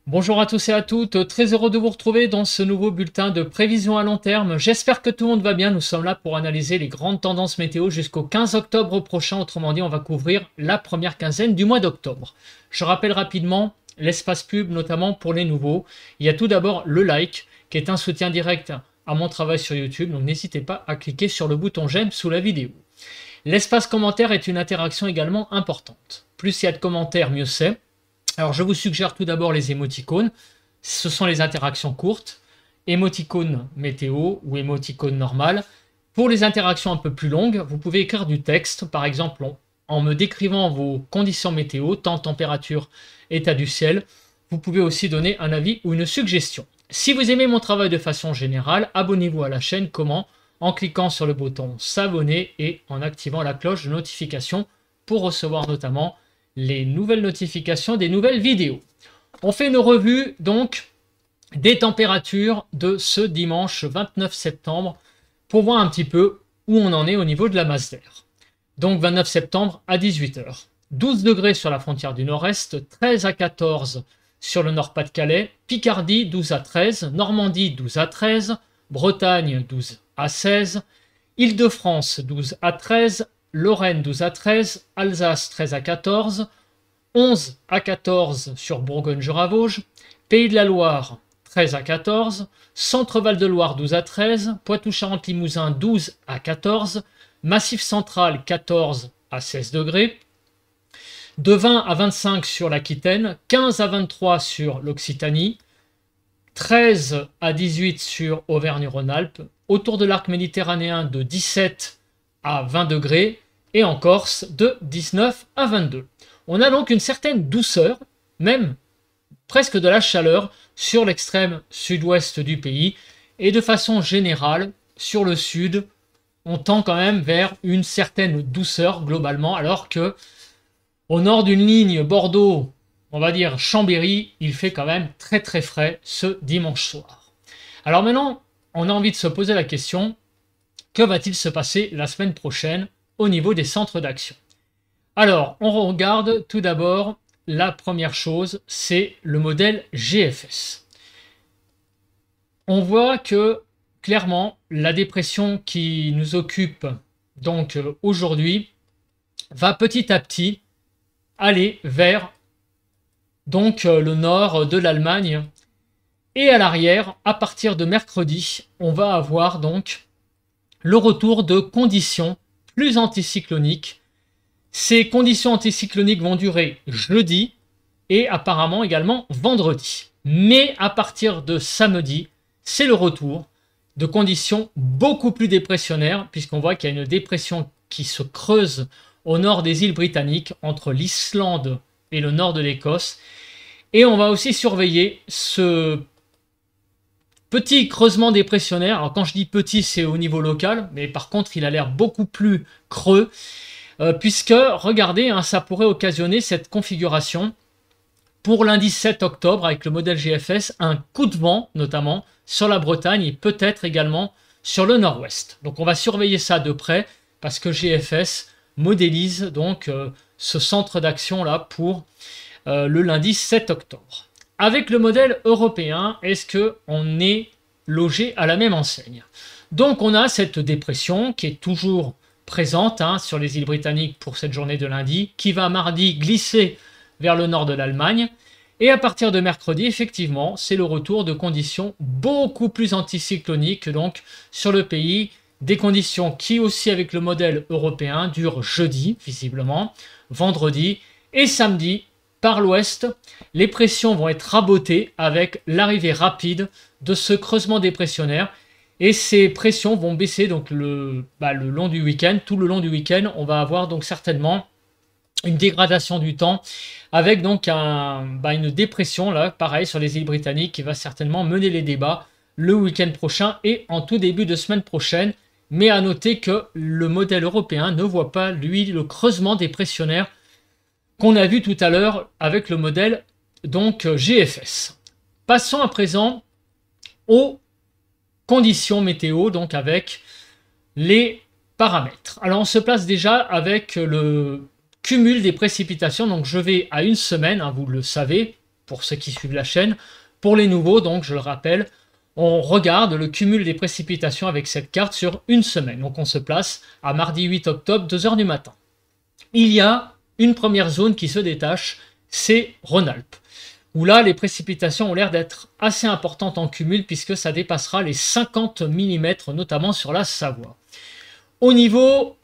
Bonjour à tous et à toutes, très heureux de vous retrouver dans ce nouveau bulletin de prévision à long terme. J'espère que tout le monde va bien, nous sommes là pour analyser les grandes tendances météo jusqu'au 15 octobre prochain, autrement dit on va couvrir la première quinzaine du mois d'octobre. Je rappelle rapidement l'espace pub, notamment pour les nouveaux. Il y a tout d'abord le like, qui est un soutien direct à mon travail sur YouTube, donc n'hésitez pas à cliquer sur le bouton j'aime sous la vidéo. L'espace commentaire est une interaction également importante. Plus il y a de commentaires, mieux c'est. Alors je vous suggère tout d'abord les émoticônes. Ce sont les interactions courtes, émoticône météo ou émoticône normal. Pour les interactions un peu plus longues, vous pouvez écrire du texte, par exemple en me décrivant vos conditions météo, temps, température, état du ciel. Vous pouvez aussi donner un avis ou une suggestion. Si vous aimez mon travail de façon générale, abonnez-vous à la chaîne. Comment? En cliquant sur le bouton s'abonner et en activant la cloche de notification pour recevoir notamment les nouvelles notifications des nouvelles vidéos. On fait une revue donc des températures de ce dimanche 29 septembre pour voir un petit peu où on en est au niveau de la masse d'air. Donc 29 septembre à 18 h. 12 degrés sur la frontière du nord-est, 13 à 14 sur le nord-Pas-de-Calais, Picardie 12 à 13, Normandie 12 à 13, Bretagne 12 à 16, Île-de-France 12 à 13, Lorraine 12 à 13, Alsace 13 à 14, 11 à 14 sur Bourgogne-Jura-Vosges, Pays de la Loire 13 à 14, Centre-Val de Loire 12 à 13, Poitou-Charentes-Limousin 12 à 14, Massif Central 14 à 16 degrés, de 20 à 25 sur l'Aquitaine, 15 à 23 sur l'Occitanie, 13 à 18 sur Auvergne-Rhône-Alpes, autour de l'arc méditerranéen de 17 à 20 degrés, et en Corse de 19 à 22. On a donc une certaine douceur, même presque de la chaleur, sur l'extrême sud-ouest du pays, et de façon générale, sur le sud, on tend quand même vers une certaine douceur globalement, alors que au nord d'une ligne Bordeaux, on va dire Chambéry, il fait quand même très très frais ce dimanche soir. Alors maintenant, on a envie de se poser la question, que va-t-il se passer la semaine prochaine au niveau des centres d'action? Alors, on regarde tout d'abord, la première chose, c'est le modèle GFS. On voit que, clairement, la dépression qui nous occupe donc aujourd'hui va petit à petit aller vers donc le nord de l'Allemagne. Et à l'arrière, à partir de mercredi, on va avoir donc le retour de conditions plus anticycloniques. Ces conditions anticycloniques vont durer jeudi et apparemment également vendredi. Mais à partir de samedi, c'est le retour de conditions beaucoup plus dépressionnaires, puisqu'on voit qu'il y a une dépression qui se creuse au nord des îles britanniques, entre l'Islande et le nord de l'Écosse. Et on va aussi surveiller ce petit creusement dépressionnaire. Alors quand je dis petit, c'est au niveau local, mais par contre, il a l'air beaucoup plus creux, puisque, regardez, hein, ça pourrait occasionner cette configuration pour lundi 7 octobre avec le modèle GFS, un coup de vent notamment sur la Bretagne et peut-être également sur le nord-ouest. Donc on va surveiller ça de près parce que GFS modélise donc ce centre d'action là pour le lundi 7 octobre. Avec le modèle européen, est-ce qu'on est logé à la même enseigne? Donc on a cette dépression qui est toujours présente sur les îles britanniques pour cette journée de lundi, qui va mardi glisser vers le nord de l'Allemagne. Et à partir de mercredi, effectivement, c'est le retour de conditions beaucoup plus anticycloniques donc sur le pays. Des conditions qui aussi avec le modèle européen durent jeudi, visiblement, vendredi et samedi. Par l'ouest, les pressions vont être rabotées avec l'arrivée rapide de ce creusement dépressionnaire. Et ces pressions vont baisser donc le long du week-end. Tout le long du week-end, on va avoir donc certainement une dégradation du temps avec donc une dépression, là, pareil, sur les îles britanniques qui va certainement mener les débats le week-end prochain et en tout début de semaine prochaine. Mais à noter que le modèle européen ne voit pas, lui, le creusement dépressionnaire qu'on a vu tout à l'heure avec le modèle donc GFS. Passons à présent aux conditions météo, donc avec les paramètres. Alors on se place déjà avec le cumul des précipitations, donc je vais à une semaine, vous le savez, pour ceux qui suivent la chaîne. Pour les nouveaux, donc je le rappelle, on regarde le cumul des précipitations avec cette carte sur une semaine. Donc on se place à mardi 8 octobre, 2 h du matin. Il y a une première zone qui se détache, c'est Rhône-Alpes, où là les précipitations ont l'air d'être assez importantes en cumul puisque ça dépassera les 50 mm, notamment sur la Savoie. Au niveau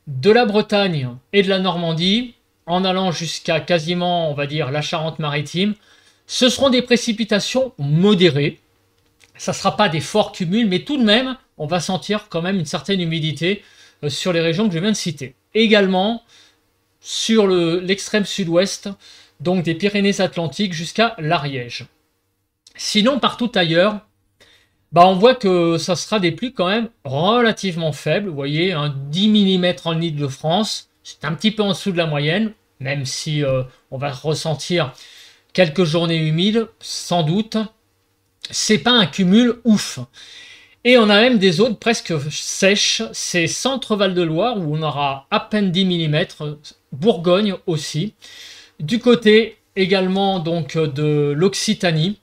de la Bretagne et de la Normandie, en allant jusqu'à quasiment, on va dire, la Charente-Maritime, ce seront des précipitations modérées. Ça ne sera pas des forts cumuls, mais tout de même, on va sentir quand même une certaine humidité sur les régions que je viens de citer. Également, sur l'extrême sud-ouest, donc des Pyrénées-Atlantiques jusqu'à l'Ariège. Sinon, partout ailleurs, on voit que ça sera des pluies quand même relativement faibles. Vous voyez, 10 mm en Île-de-France, c'est un petit peu en dessous de la moyenne, même si on va ressentir quelques journées humides, sans doute. C'est pas un cumul ouf. Et on a même des zones presque sèches, c'est Centre-Val de Loire où on aura à peine 10 mm, Bourgogne aussi. Du côté également donc de l'Occitanie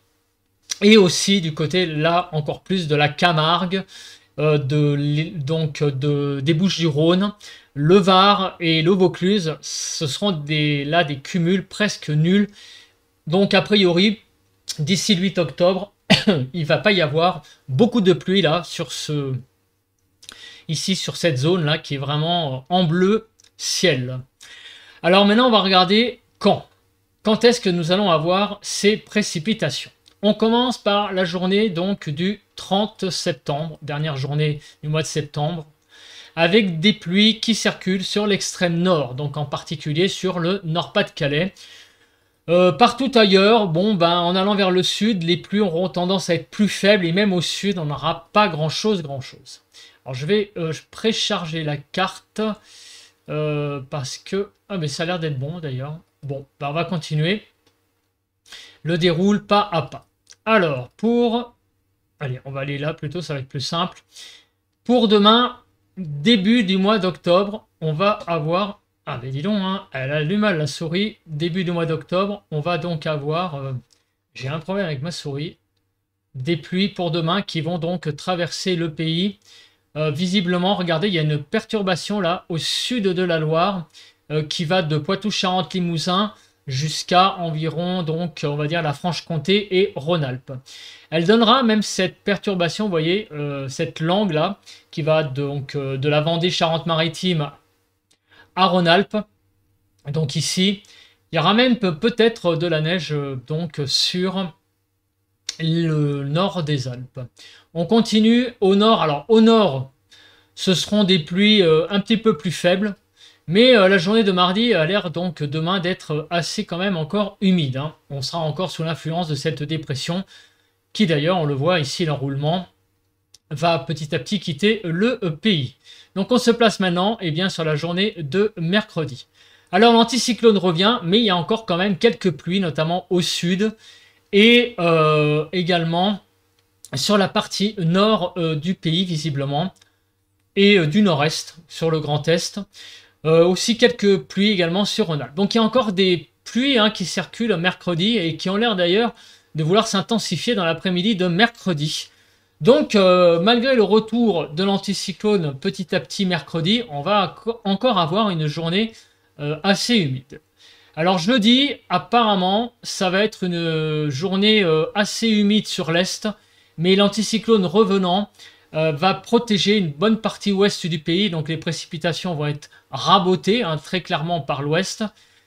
et aussi du côté là encore plus de la Camargue, des Bouches-du-Rhône, le Var et le Vaucluse. Ce seront des cumuls presque nuls. Donc a priori d'ici le 8 octobre, il ne va pas y avoir beaucoup de pluie là ici sur cette zone là qui est vraiment en bleu ciel. Alors maintenant on va regarder quand est-ce que nous allons avoir ces précipitations. On commence par la journée donc du 30 septembre, dernière journée du mois de septembre, avec des pluies qui circulent sur l'extrême nord, donc en particulier sur le Nord-Pas-de-Calais. Partout ailleurs, en allant vers le sud, les pluies auront tendance à être plus faibles et même au sud, on n'aura pas grand-chose. Alors je vais précharger la carte parce que... Ah mais ça a l'air d'être bon d'ailleurs. Bon, on va continuer. Le déroule pas à pas. Alors, allez, on va aller là plutôt, ça va être plus simple. Pour demain, début du mois d'octobre, on va avoir... Ah mais dis donc, elle a du mal la souris. Début du mois d'octobre, on va donc avoir... j'ai un problème avec ma souris. Des pluies pour demain qui vont donc traverser le pays. Visiblement, regardez, il y a une perturbation là au sud de la Loire qui va de Poitou-Charentes-Limousin jusqu'à environ, donc, on va dire, la Franche-Comté et Rhône-Alpes. Elle donnera même cette perturbation, vous voyez, cette langue là, qui va donc de la Vendée Charente-Maritime à Rhône-Alpes. Donc ici, il y aura même peut-être de la neige donc sur le nord des Alpes. On continue au nord. Alors au nord, ce seront des pluies un petit peu plus faibles, mais la journée de mardi a l'air donc demain d'être assez quand même encore humide. On sera encore sous l'influence de cette dépression qui d'ailleurs, on le voit ici, l'enroulement va petit à petit quitter le pays. Donc on se place maintenant sur la journée de mercredi. Alors l'anticyclone revient, mais il y a encore quand même quelques pluies, notamment au sud et également sur la partie nord du pays visiblement et du nord-est sur le Grand Est. Aussi quelques pluies également sur Rhône-Alpes. Donc il y a encore des pluies qui circulent mercredi et qui ont l'air d'ailleurs de vouloir s'intensifier dans l'après-midi de mercredi. Donc malgré le retour de l'anticyclone petit à petit mercredi, on va encore avoir une journée assez humide. Alors jeudi, apparemment, ça va être une journée assez humide sur l'est, mais l'anticyclone revenant va protéger une bonne partie ouest du pays, donc les précipitations vont être rabotées très clairement par l'ouest.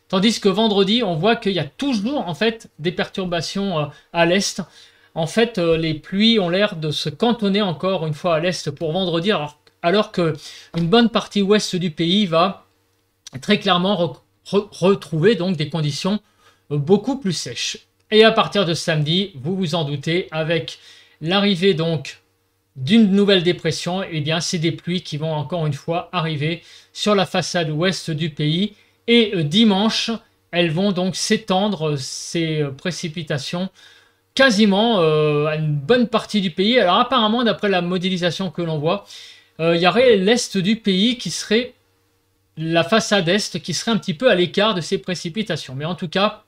Tandis que vendredi, on voit qu'il y a toujours en fait des perturbations à l'est. En fait, les pluies ont l'air de se cantonner encore une fois à l'est pour vendredi, alors qu'une bonne partie ouest du pays va très clairement retrouver donc des conditions beaucoup plus sèches. Et à partir de samedi, vous vous en doutez, avec l'arrivée donc d'une nouvelle dépression, c'est des pluies qui vont encore une fois arriver sur la façade ouest du pays. Et dimanche, elles vont donc s'étendre, ces précipitations, quasiment à une bonne partie du pays. Alors apparemment, d'après la modélisation que l'on voit, il y aurait l'est du pays qui serait, la façade est, qui serait un petit peu à l'écart de ces précipitations. Mais en tout cas,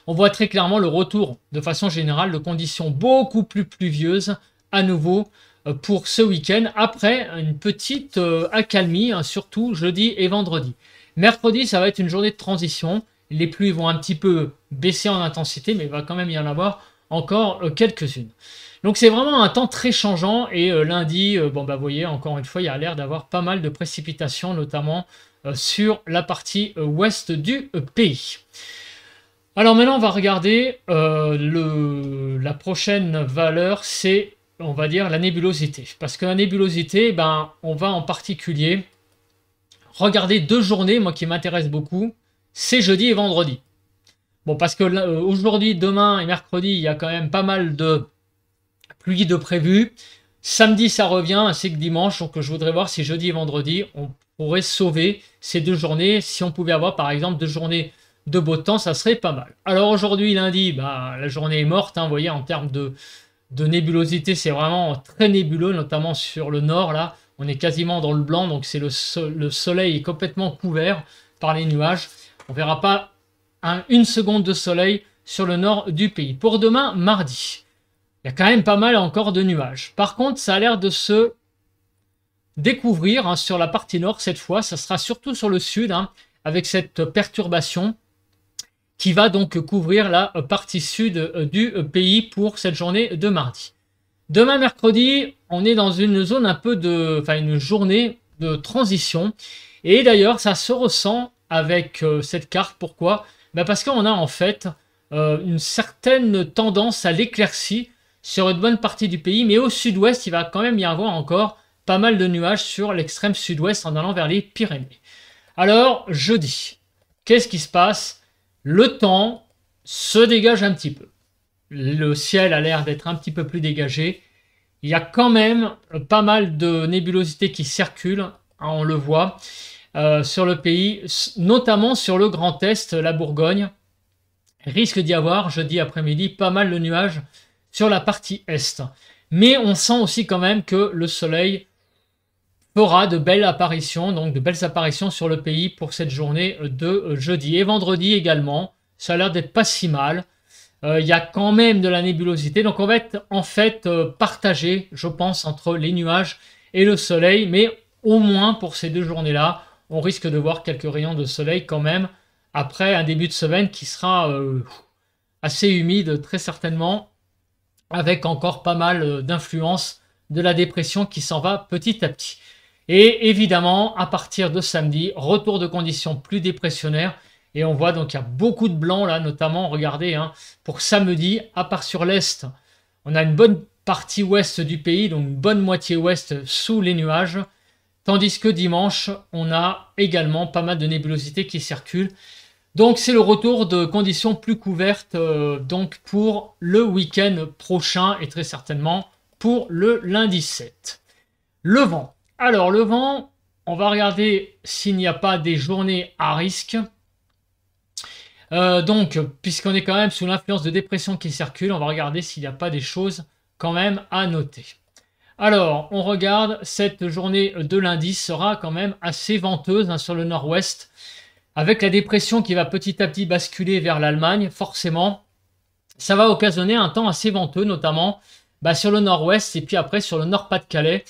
On voit très clairement le retour, de façon générale, de conditions beaucoup plus pluvieuses à nouveau pour ce week-end, après une petite accalmie, hein, surtout jeudi et vendredi. Mercredi, ça va être une journée de transition. Les pluies vont un petit peu baisser en intensité, mais il va quand même y en avoir encore quelques-unes. Donc c'est vraiment un temps très changeant, et lundi, bon bah vous voyez, encore une fois, il y a l'air d'avoir pas mal de précipitations, notamment sur la partie ouest du pays. Alors maintenant, on va regarder la prochaine valeur, c'est, on va dire, la nébulosité. Parce que la nébulosité, ben, on va en particulier regarder 2 journées, moi qui m'intéresse beaucoup, c'est jeudi et vendredi. Bon, parce que aujourd'hui, demain et mercredi, il y a quand même pas mal de pluie de prévues. Samedi, ça revient, ainsi que dimanche. Donc, je voudrais voir si jeudi et vendredi, on pourrait sauver ces 2 journées. Si on pouvait avoir, par exemple, 2 journées de beau temps, ça serait pas mal. Alors, aujourd'hui, lundi, bah, la journée est morte. Hein, vous voyez, en termes de nébulosité, c'est vraiment très nébuleux, notamment sur le nord, là. On est quasiment dans le blanc, donc c'est le soleil est complètement couvert par les nuages. On ne verra pas une seconde de soleil sur le nord du pays. Pour demain, mardi, il y a quand même pas mal encore de nuages. Par contre, ça a l'air de se découvrir, hein, sur la partie nord cette fois. Ça sera surtout sur le sud, hein, avec cette perturbation qui va donc couvrir la partie sud du pays pour cette journée de mardi. Demain, mercredi, on est dans une zone un peu de... Enfin, une journée de transition. Et d'ailleurs, ça se ressent avec cette carte. Pourquoi? Ben parce qu'on a en fait une certaine tendance à l'éclaircie sur une bonne partie du pays. Mais au sud-ouest, il va quand même y avoir encore pas mal de nuages sur l'extrême sud-ouest en allant vers les Pyrénées. Alors, jeudi, qu'est-ce qui se passe? Le temps se dégage un petit peu. Le ciel a l'air d'être un petit peu plus dégagé. Il y a quand même pas mal de nébulosité qui circulent, hein, on le voit, sur le pays, notamment sur le Grand Est, la Bourgogne. Il risque d'y avoir, jeudi après-midi, pas mal de nuages sur la partie Est. Mais on sent aussi quand même que le soleil fera de belles apparitions, donc de belles apparitions sur le pays pour cette journée de jeudi. Et vendredi également, ça a l'air d'être pas si mal. Il y a quand même de la nébulosité, donc on va être en fait partagé, je pense, entre les nuages et le soleil, mais au moins pour ces 2 journées-là, on risque de voir quelques rayons de soleil quand même, après un début de semaine qui sera assez humide très certainement, avec encore pas mal d'influence de la dépression qui s'en va petit à petit. Et évidemment, à partir de samedi, retour de conditions plus dépressionnaires. Et on voit donc qu'il y a beaucoup de blanc là, notamment, regardez, hein, pour samedi, à part sur l'est, on a une bonne partie ouest du pays, donc une bonne moitié ouest sous les nuages. Tandis que dimanche, on a également pas mal de nébulosité qui circulent. Donc c'est le retour de conditions plus couvertes donc pour le week-end prochain et très certainement pour le lundi 7. Le vent. Alors le vent, on va regarder s'il n'y a pas des journées à risque. Donc, puisqu'on est quand même sous l'influence de dépression qui circule, on va regarder s'il n'y a pas des choses quand même à noter. Alors, on regarde, cette journée de lundi sera quand même assez venteuse, hein, sur le nord-ouest, avec la dépression qui va petit à petit basculer vers l'Allemagne, forcément. Ça va occasionner un temps assez venteux, notamment sur le nord-ouest et puis après sur le nord-Pas-de-Calais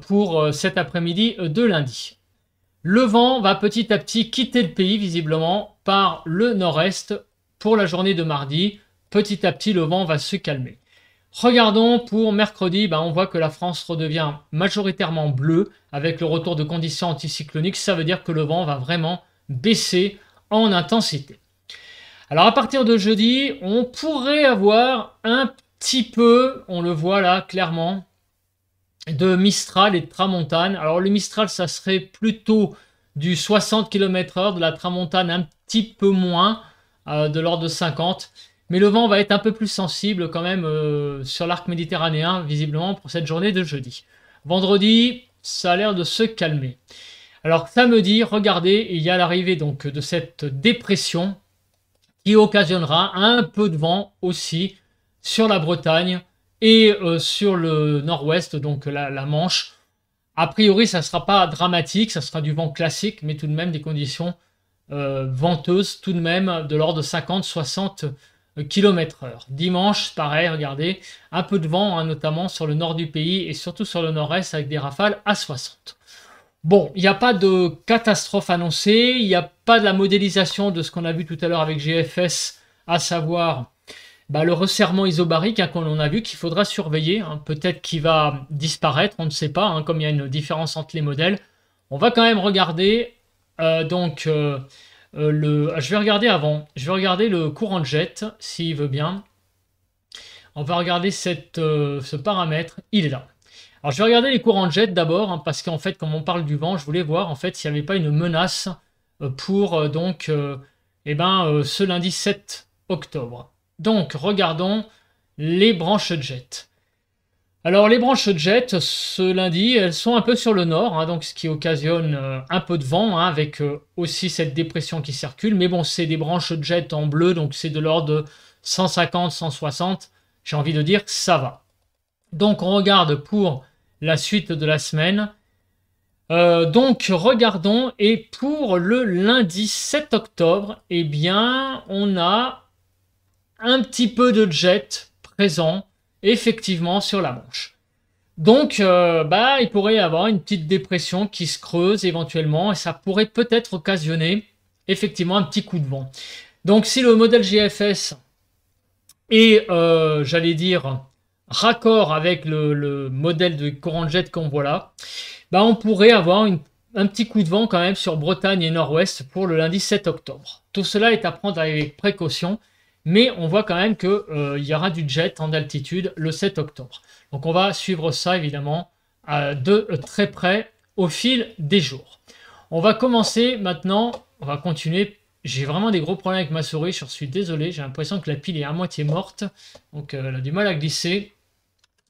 pour cet après-midi de lundi. Le vent va petit à petit quitter le pays, visiblement, par le nord-est pour la journée de mardi. Petit à petit, le vent va se calmer. Regardons pour mercredi, on voit que la France redevient majoritairement bleue avec le retour de conditions anticycloniques. Ça veut dire que le vent va vraiment baisser en intensité. Alors à partir de jeudi, on pourrait avoir un petit peu, on le voit là clairement, de Mistral et de Tramontane. Alors le Mistral, ça serait plutôt du 60 km/h, de la Tramontane un petit peu moins, de l'ordre de 50. Mais le vent va être un peu plus sensible quand même sur l'arc méditerranéen, visiblement, pour cette journée de jeudi. Vendredi, ça a l'air de se calmer. Alors samedi, regardez, il y a l'arrivée donc de cette dépression qui occasionnera un peu de vent aussi sur la Bretagne et sur le nord-ouest, donc la Manche. A priori, ça ne sera pas dramatique, ça sera du vent classique, mais tout de même des conditions venteuse tout de même de l'ordre de 50-60 km/h. Dimanche, pareil, regardez, un peu de vent, hein, notamment sur le nord du pays et surtout sur le nord-est avec des rafales à 60. Bon, il n'y a pas de catastrophe annoncée, il n'y a pas de la modélisation de ce qu'on a vu tout à l'heure avec GFS, à savoir le resserrement isobarique hein, qu'on a vu qu'il faudra surveiller. Hein, peut-être qu'il va disparaître, on ne sait pas, hein, comme il y a une différence entre les modèles. On va quand même regarder, je vais regarder avant, je vais regarder le courant de jet, s'il veut bien. On va regarder ce paramètre, il est là. Alors je vais regarder les courants de jet d'abord, hein, parce qu'en fait, comme on parle du vent, je voulais voir en fait s'il n'y avait pas une menace pour ce lundi 7 octobre. Donc regardons les branches jet. Alors les branches jet, ce lundi, elles sont un peu sur le nord, hein, donc ce qui occasionne un peu de vent, hein, avec aussi cette dépression qui circule. Mais bon, c'est des branches jet en bleu, donc c'est de l'ordre de 150-160. J'ai envie de dire que ça va. Donc on regarde pour la suite de la semaine. Donc regardons, et pour le lundi 7 octobre, eh bien on a un petit peu de jet présent effectivement sur la Manche. Donc il pourrait y avoir une petite dépression qui se creuse éventuellement et ça pourrait peut-être occasionner effectivement un petit coup de vent. Donc si le modèle GFS est, j'allais dire, raccord avec le modèle de courant de jet qu'on voit là, on pourrait avoir un petit coup de vent quand même sur Bretagne et Nord-Ouest pour le lundi 7 octobre. Tout cela est à prendre avec précaution, mais on voit quand même qu'il y aura du jet en altitude le 7 octobre. Donc on va suivre ça évidemment de très près au fil des jours. On va commencer maintenant, on va continuer. J'ai vraiment des gros problèmes avec ma souris, je suis désolé, j'ai l'impression que la pile est à moitié morte, donc elle a du mal à glisser.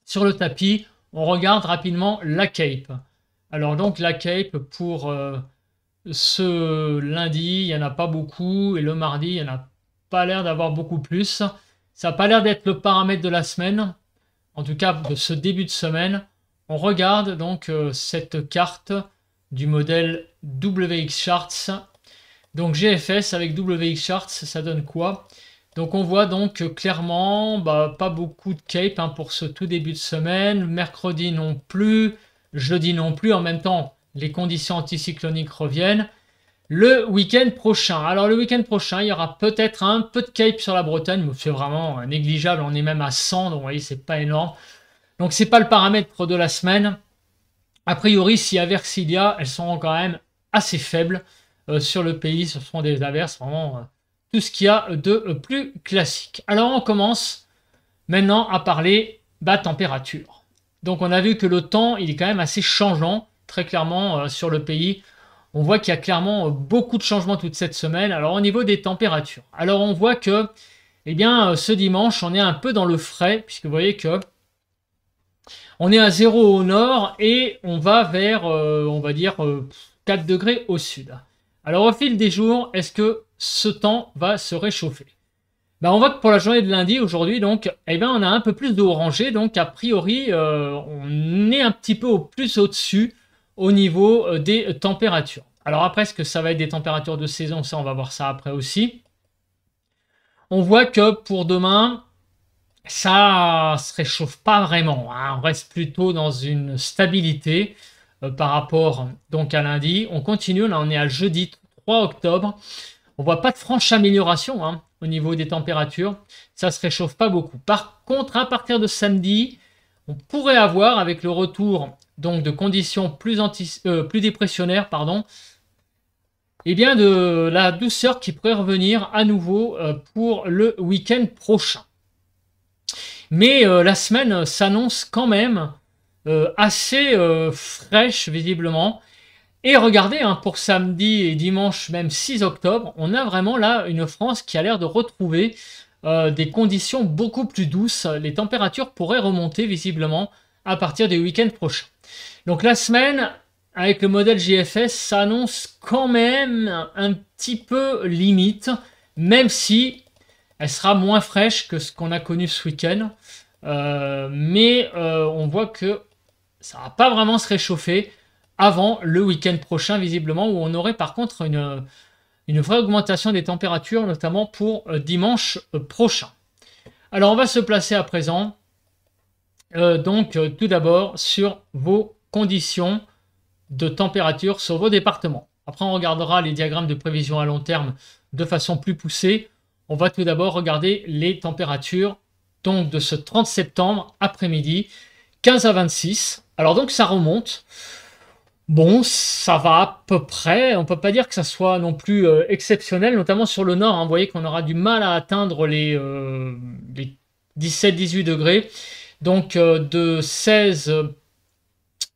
Sur le tapis, on regarde rapidement la Cape. Alors donc la Cape pour ce lundi, il n'y en a pas beaucoup, et le mardi, il n'y en a pas l'air d'avoir beaucoup plus. Ça n'a pas l'air d'être le paramètre de la semaine, en tout cas de ce début de semaine. On regarde donc cette carte du modèle WX Charts. Donc GFS avec WX Charts, ça donne quoi? Donc on voit donc clairement pas beaucoup de Cape hein, pour ce tout début de semaine. Mercredi non plus, jeudi non plus. En même temps, les conditions anticycloniques reviennent. Le week-end prochain. Alors le week-end prochain, il y aura peut-être un peu de Cape sur la Bretagne, mais c'est vraiment négligeable. On est même à 100, donc vous voyez, c'est pas énorme. Donc c'est pas le paramètre de la semaine. A priori, si averses il y a, elles seront quand même assez faibles sur le pays. Ce seront des averses vraiment tout ce qu'il y a de plus classique. Alors on commence maintenant à parler température. Donc on a vu que le temps, il est quand même assez changeant, très clairement sur le pays. On voit qu'il y a clairement beaucoup de changements toute cette semaine. Alors au niveau des températures, alors on voit que ce dimanche, on est un peu dans le frais, puisque vous voyez que on est à 0 au nord et on va vers, on va dire, 4 degrés au sud. Alors au fil des jours, est-ce que ce temps va se réchauffer? On voit que pour la journée de lundi, aujourd'hui, donc, on a un peu plus de orangé. Donc a priori, on est un petit peu plus au-dessus au niveau des températures. Alors après, est-ce que ça va être des températures de saison? Ça, on va voir ça après aussi. On voit que pour demain, ça se réchauffe pas vraiment. Hein. On reste plutôt dans une stabilité par rapport donc à lundi. On continue, là on est à jeudi 3 octobre. On voit pas de franche amélioration hein, au niveau des températures. Ça se réchauffe pas beaucoup. Par contre, à partir de samedi, on pourrait avoir, avec le retour donc de conditions plus dépressionnaires, de la douceur qui pourrait revenir à nouveau pour le week-end prochain. Mais la semaine s'annonce quand même assez fraîche visiblement. Et regardez, hein, pour samedi et dimanche, même 6 octobre, on a vraiment là une France qui a l'air de retrouver des conditions beaucoup plus douces. Les températures pourraient remonter visiblement à partir du week-end prochain. Donc la semaine, avec le modèle GFS, s'annonce quand même un petit peu limite, même si elle sera moins fraîche que ce qu'on a connu ce week-end. On voit que ça ne va pas vraiment se réchauffer avant le week-end prochain, visiblement, où on aurait par contre une vraie augmentation des températures, notamment pour dimanche prochain. Alors on va se placer à présent, tout d'abord sur vos conditions de température sur vos départements. Après on regardera les diagrammes de prévision à long terme de façon plus poussée. On va tout d'abord regarder les températures donc de ce 30 septembre après-midi, 15 à 26. Alors donc ça remonte. Bon, ça va à peu près. On ne peut pas dire que ça soit non plus exceptionnel, notamment sur le nord. Hein. Vous voyez qu'on aura du mal à atteindre les 17-18 degrés. Donc de 16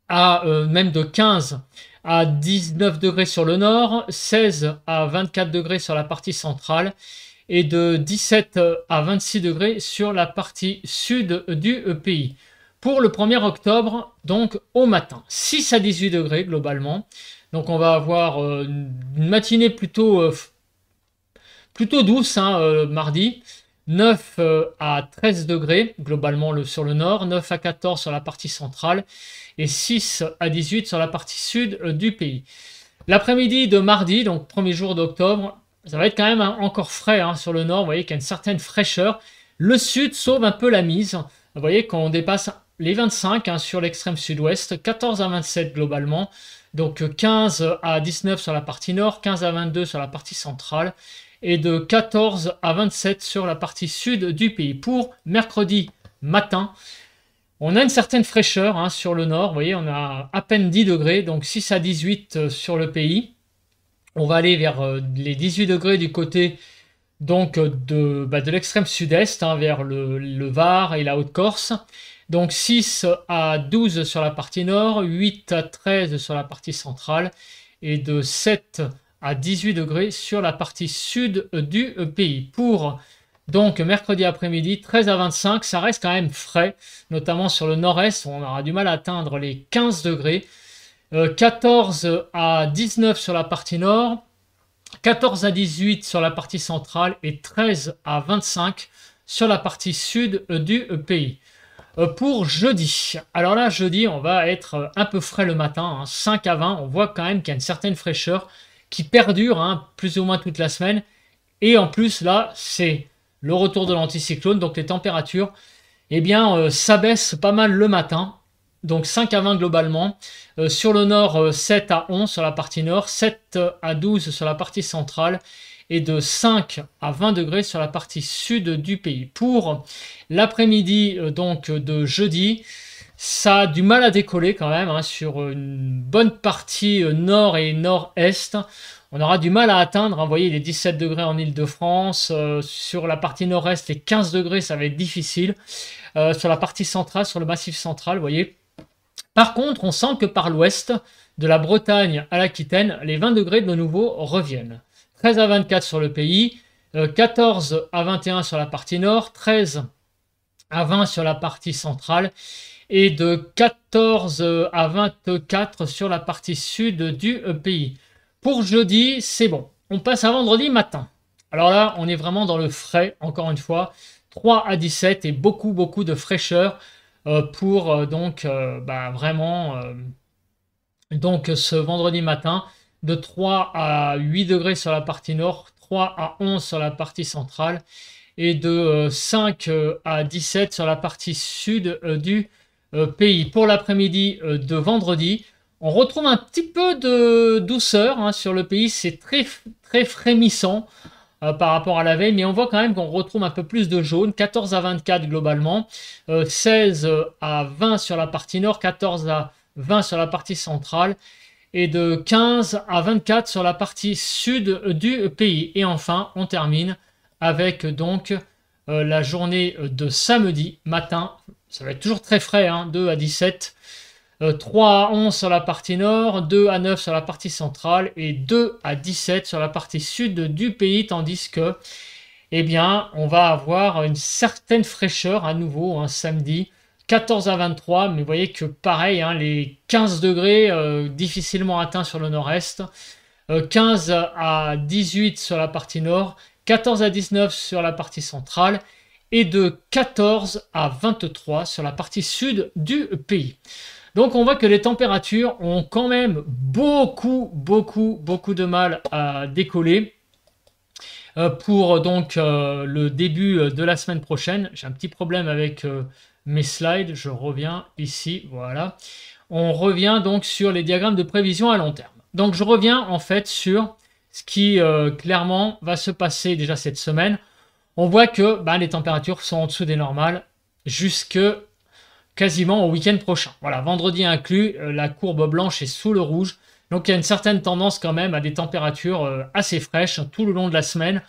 à même de 15 à 19 degrés sur le nord, 16 à 24 degrés sur la partie centrale et de 17 à 26 degrés sur la partie sud du pays. Pour le 1er octobre, donc au matin, 6 à 18 degrés globalement. Donc on va avoir une matinée plutôt douce mardi. 9 à 13 degrés globalement sur le nord, 9 à 14 sur la partie centrale et 6 à 18 sur la partie sud du pays. L'après-midi de mardi, donc premier jour d'octobre, ça va être quand même encore frais sur le nord. Vous voyez qu'il y a une certaine fraîcheur. Le sud sauve un peu la mise. Vous voyez qu'on dépasse les 25 sur l'extrême sud-ouest, 14 à 27 globalement. Donc 15 à 19 sur la partie nord, 15 à 22 sur la partie centrale et de 14 à 27 sur la partie sud du pays. Pour mercredi matin, on a une certaine fraîcheur sur le nord. Vous voyez, on a à peine 10 degrés, donc 6 à 18 sur le pays. On va aller vers les 18 degrés du côté donc, de l'extrême sud-est, vers le Var et la Haute-Corse. Donc 6 à 12 sur la partie nord, 8 à 13 sur la partie centrale et de 7 à 18 degrés sur la partie sud du pays. Pour donc mercredi après-midi, 13 à 25, ça reste quand même frais, notamment sur le nord-est, où on aura du mal à atteindre les 15 degrés. 14 à 19 sur la partie nord, 14 à 18 sur la partie centrale et 13 à 25 sur la partie sud du pays. Pour jeudi, alors là jeudi on va être un peu frais le matin, 5 à 20, on voit quand même qu'il y a une certaine fraîcheur qui perdure plus ou moins toute la semaine et en plus là c'est le retour de l'anticyclone, donc les températures s'abaissent pas mal le matin. Donc 5 à 20 globalement. Sur le nord, 7 à 11 sur la partie nord, 7 à 12 sur la partie centrale et de 5 à 20 degrés sur la partie sud du pays. Pour l'après-midi de jeudi, ça a du mal à décoller quand même sur une bonne partie nord et nord-est. On aura du mal à atteindre, vous voyez, les 17 degrés en Île-de-France. Sur la partie nord-est, les 15 degrés, ça va être difficile. Sur la partie centrale, sur le massif central, vous voyez. Par contre, on sent que par l'ouest, de la Bretagne à l'Aquitaine, les 20 degrés de nouveau reviennent. 13 à 24 sur le pays, 14 à 21 sur la partie nord, 13 à 20 sur la partie centrale et de 14 à 24 sur la partie sud du pays. Pour jeudi, c'est bon. On passe à vendredi matin. Alors là, on est vraiment dans le frais, encore une fois. 3 à 17 et beaucoup de fraîcheur pour vraiment ce vendredi matin de 3 à 8 degrés sur la partie nord, 3 à 11 sur la partie centrale et de 5 à 17 sur la partie sud du pays. Pour l'après-midi de vendredi, on retrouve un petit peu de douceur sur le pays, c'est très frémissant par rapport à la veille, mais on voit quand même qu'on retrouve un peu plus de jaune, 14 à 24 globalement, 16 à 20 sur la partie nord, 14 à 20 sur la partie centrale, et de 15 à 24 sur la partie sud du pays. Et enfin, on termine avec donc la journée de samedi matin, ça va être toujours très frais, 2 à 17, 3 à 11 sur la partie nord, 2 à 9 sur la partie centrale et 2 à 17 sur la partie sud du pays, tandis que, on va avoir une certaine fraîcheur à nouveau un samedi, 14 à 23, mais vous voyez que pareil, les 15 degrés difficilement atteints sur le nord-est, 15 à 18 sur la partie nord, 14 à 19 sur la partie centrale et de 14 à 23 sur la partie sud du pays. Donc on voit que les températures ont quand même beaucoup de mal à décoller. pour donc le début de la semaine prochaine. J'ai un petit problème avec mes slides, je reviens ici, voilà. On revient donc sur les diagrammes de prévision à long terme. Donc je reviens en fait sur ce qui clairement va se passer déjà cette semaine. On voit que les températures sont en dessous des normales jusque quasiment au week-end prochain. Voilà, vendredi inclus, la courbe blanche est sous le rouge. Donc il y a une certaine tendance quand même à des températures assez fraîches tout le long de la semaine.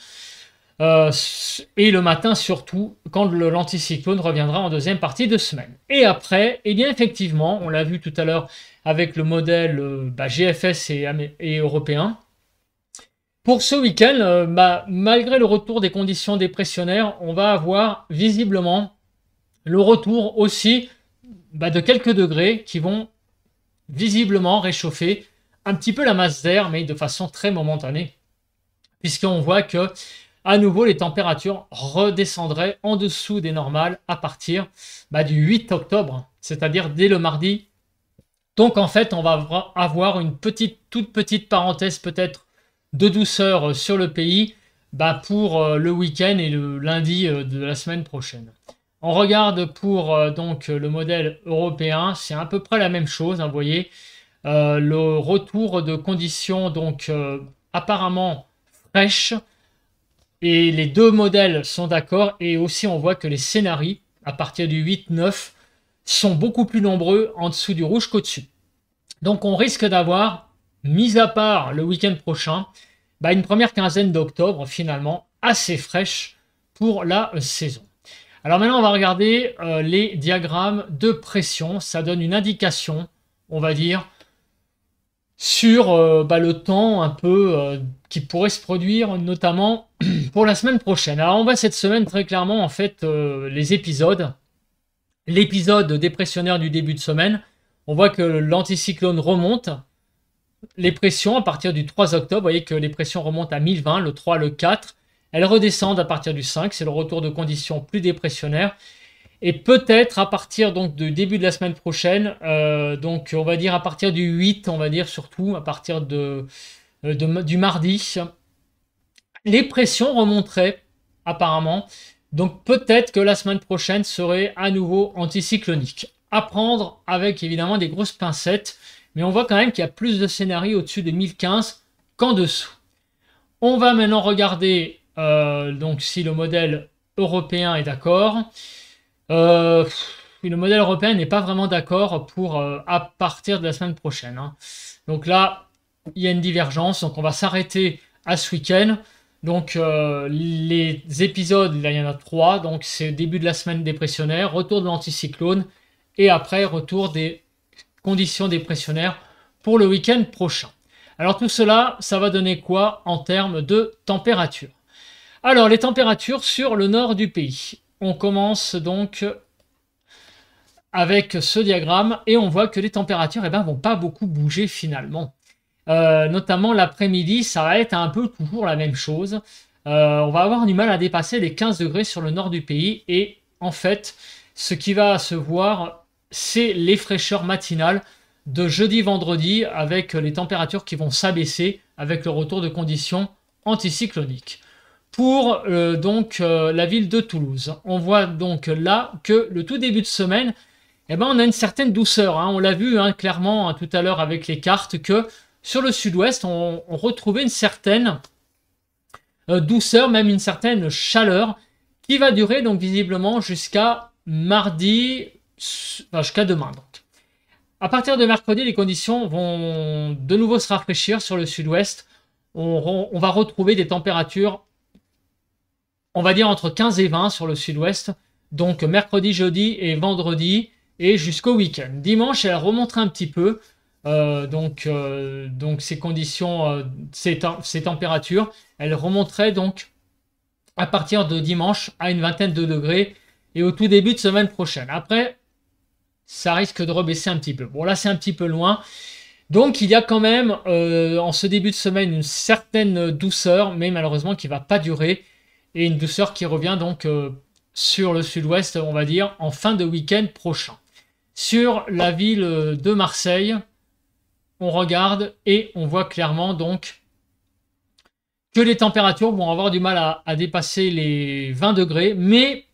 Et le matin surtout, quand l'anticyclone reviendra en deuxième partie de semaine. Et après, eh bien effectivement, on l'a vu tout à l'heure avec le modèle GFS et européen. Pour ce week-end, malgré le retour des conditions dépressionnaires, on va avoir visiblement le retour aussi de quelques degrés qui vont visiblement réchauffer un petit peu la masse d'air, mais de façon très momentanée, puisqu'on voit que à nouveau les températures redescendraient en dessous des normales à partir du 8 octobre, c'est-à-dire dès le mardi. Donc en fait, on va avoir une toute petite parenthèse peut-être de douceur sur le pays pour le week-end et le lundi de la semaine prochaine. On regarde pour donc le modèle européen, c'est à peu près la même chose, vous voyez. Le retour de conditions donc apparemment fraîches, et les deux modèles sont d'accord, et aussi on voit que les scénarios à partir du 8-9 sont beaucoup plus nombreux en dessous du rouge qu'au-dessus. Donc on risque d'avoir, mis à part le week-end prochain, une première quinzaine d'octobre finalement assez fraîche pour la saison. Alors maintenant, on va regarder les diagrammes de pression. Ça donne une indication, on va dire, sur le temps un peu qui pourrait se produire, notamment pour la semaine prochaine. Alors on voit cette semaine très clairement, en fait, les épisodes. L'épisode dépressionnaire du début de semaine, on voit que l'anticyclone remonte. Les pressions à partir du 3 octobre, vous voyez que les pressions remontent à 1020, le 3, le 4. Elles redescendent à partir du 5, c'est le retour de conditions plus dépressionnaires. Et peut-être à partir donc du début de la semaine prochaine, donc on va dire à partir du 8, on va dire surtout à partir du mardi, les pressions remonteraient apparemment. Donc peut-être que la semaine prochaine serait à nouveau anticyclonique. À prendre avec évidemment des grosses pincettes, mais on voit quand même qu'il y a plus de scénarios au-dessus de 1015 qu'en dessous. On va maintenant regarder donc si le modèle européen est d'accord. Le modèle européen n'est pas vraiment d'accord pour à partir de la semaine prochaine. Donc là, il y a une divergence. Donc on va s'arrêter à ce week-end. Donc les épisodes, là il y en a 3. Donc c'est début de la semaine dépressionnaire, retour de l'anticyclone et après retour des conditions dépressionnaires pour le week-end prochain. Alors tout cela, ça va donner quoi en termes de température? Alors les températures sur le nord du pays. On commence donc avec ce diagramme et on voit que les températures vont pas beaucoup bouger finalement. Notamment l'après-midi, ça va être un peu toujours la même chose. On va avoir du mal à dépasser les 15 degrés sur le nord du pays et en fait, ce qui va se voir, c'est les fraîcheurs matinales de jeudi-vendredi avec les températures qui vont s'abaisser avec le retour de conditions anticycloniques. Pour la ville de Toulouse, on voit donc là que le tout début de semaine, on a une certaine douceur. On l'a vu clairement tout à l'heure avec les cartes que sur le sud-ouest, on retrouvait une certaine douceur, même une certaine chaleur qui va durer donc visiblement jusqu'à mardi, jusqu'à demain. Donc. À partir de mercredi, les conditions vont de nouveau se rafraîchir sur le sud-ouest. On va retrouver des températures, on va dire entre 15 et 20 sur le sud-ouest. Donc mercredi, jeudi et vendredi et jusqu'au week-end. Dimanche, elle remontera un petit peu. Donc ces conditions, ces températures, elles remonteraient donc à partir de dimanche à une vingtaine de degrés et au tout début de semaine prochaine. Après, ça risque de rebaisser un petit peu. Bon, là, c'est un petit peu loin. Donc, il y a quand même, en ce début de semaine, une certaine douceur, mais malheureusement qui ne va pas durer. Et une douceur qui revient donc sur le sud-ouest, on va dire, en fin de week-end prochain. Sur la ville de Marseille, on regarde et on voit clairement donc que les températures vont avoir du mal à dépasser les 20 degrés, mais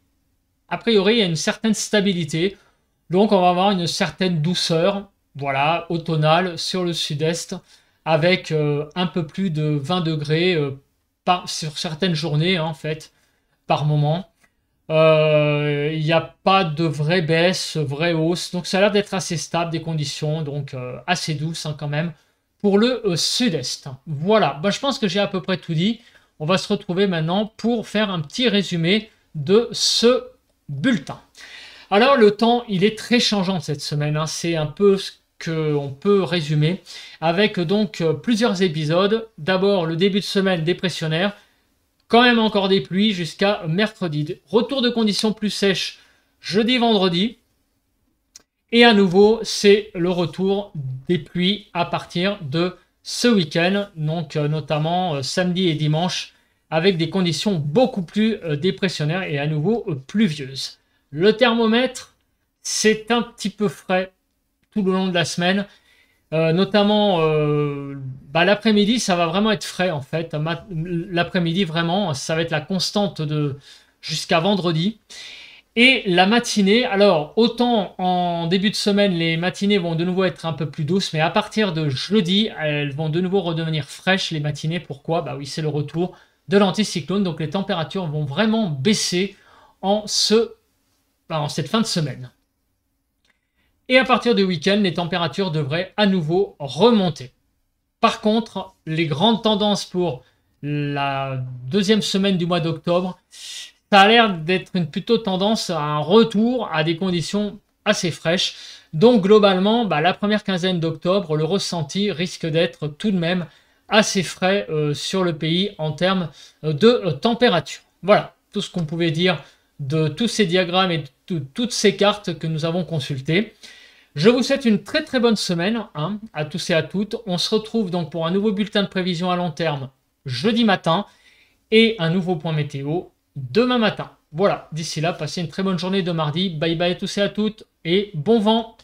a priori, il y a une certaine stabilité. Donc, on va avoir une certaine douceur, voilà, automnale sur le sud-est, avec un peu plus de 20 degrés sur certaines journées, hein, en fait, par moment. Il n'y a pas de vraie baisse, vraie hausse. Donc, ça a l'air d'être assez stable, des conditions, donc assez douces hein, quand même, pour le sud-est. Voilà, bah, je pense que j'ai à peu près tout dit. On va se retrouver maintenant pour faire un petit résumé de ce bulletin. Alors le temps, il est très changeant cette semaine, hein. C'est un peu ce qu'on peut résumer avec donc plusieurs épisodes. D'abord le début de semaine dépressionnaire, quand même encore des pluies jusqu'à mercredi. Retour de conditions plus sèches jeudi, vendredi. Et à nouveau, c'est le retour des pluies à partir de ce week-end, donc notamment samedi et dimanche, avec des conditions beaucoup plus dépressionnaires et à nouveau pluvieuses. Le thermomètre, c'est un petit peu frais tout le long de la semaine. Notamment l'après-midi, ça va vraiment être frais en fait. L'après-midi, vraiment, ça va être la constante de jusqu'à vendredi. Et la matinée, alors autant en début de semaine, les matinées vont de nouveau être un peu plus douces, mais à partir de jeudi, elles vont de nouveau redevenir fraîches les matinées. Pourquoi? Bah oui, c'est le retour de l'anticyclone, donc les températures vont vraiment baisser en cette fin de semaine. Et à partir du week-end, les températures devraient à nouveau remonter. Par contre, les grandes tendances pour la deuxième semaine du mois d'octobre, ça a l'air d'être plutôt tendance à un retour à des conditions assez fraîches. Donc globalement, la première quinzaine d'octobre, le ressenti risque d'être tout de même assez frais sur le pays en termes de température. Voilà tout ce qu'on pouvait dire de tous ces diagrammes et de toutes ces cartes que nous avons consultées. Je vous souhaite une très très bonne semaine hein, à tous et à toutes. On se retrouve donc pour un nouveau bulletin de prévision à long terme jeudi matin et un nouveau point météo demain matin. Voilà, d'ici là, passez une très bonne journée de mardi. Bye bye à tous et à toutes et bon vent!